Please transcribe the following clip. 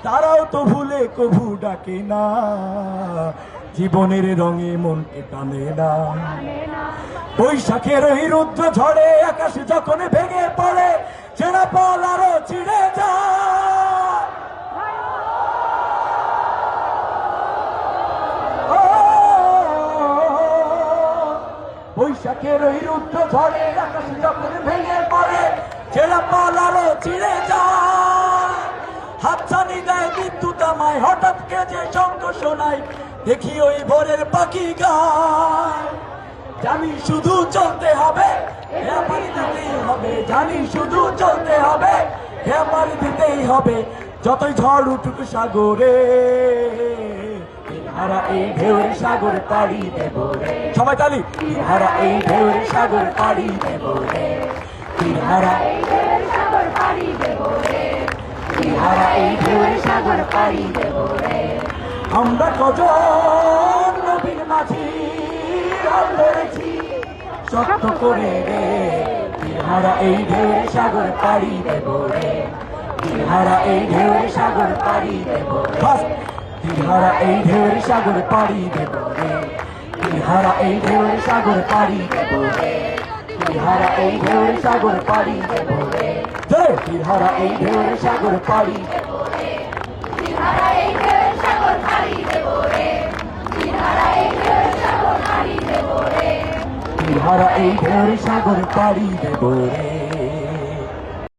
তারাও তো ভুলে কভু ডাকে না, জীবনের রঙে মনকে টানে না। বৈশাখের ওই রুদ্র ঝড়ে আকাশ যখন ভেঙে পড়ে, ছেঁড়া পাল আরো ছিঁড়ে যায়। বৈশাখের ওই রুদ্র ঝড়ে আকাশ যখন ভেঙে পড়ে, ছেঁড়া পাল আরো ছিঁড়ে যায়। হাতছানি দেয় বিদ্যুৎ আমায়, হঠাৎ কেজে শঙ্খ শোনায়, দেখি ওই ভোরের পাখি গায়। জানি শুধু চলতে হবে, হে আমার দিতেই হবে, জানি শুধু চলতে হবে, হে আমার দিতেই হবে। যতই ঝড় উঠুক সাগরে, হারা এই ঢেউয়ের সাগর পাড়ি দেব রে। সবাই তালি। হারা এই ঢেউয়ের সাগর পাড়ি দেব রে, হারা এই ঢেউয়ের সাগর পাড়ি দেব রে, হারা এই ঢেউয়ের সাগর পাড়ি দেব রে। আমরা কজন নবীর মাঝি হাল ধরেছি শক্ত করে রে, হারা এই ঢেউয়ের সাগর পাড়ি দেব রে, হারা এই ঢেউয়ের সাগর পাড়ি দেব রে, হারা এই ঢেউয়ের সাগর পাড়ি দেব রে, হারা এই ঢেউয়ের সাগর পাড়ি দেব রে, হারা এই ঢেউয়ের সাগর পাড়ি দেব রে, জয় হারা এই ঢেউয়ের সাগর পাড়ি দেব রে, হারা এই ঢেউয়ের সাগর পাড়ি দেব রে, হারা এই ঢেউয়ের সাগর পাড়ি দেব রে, হারা এই ঢেউয়ের সাগর পাড়ি দেব রে।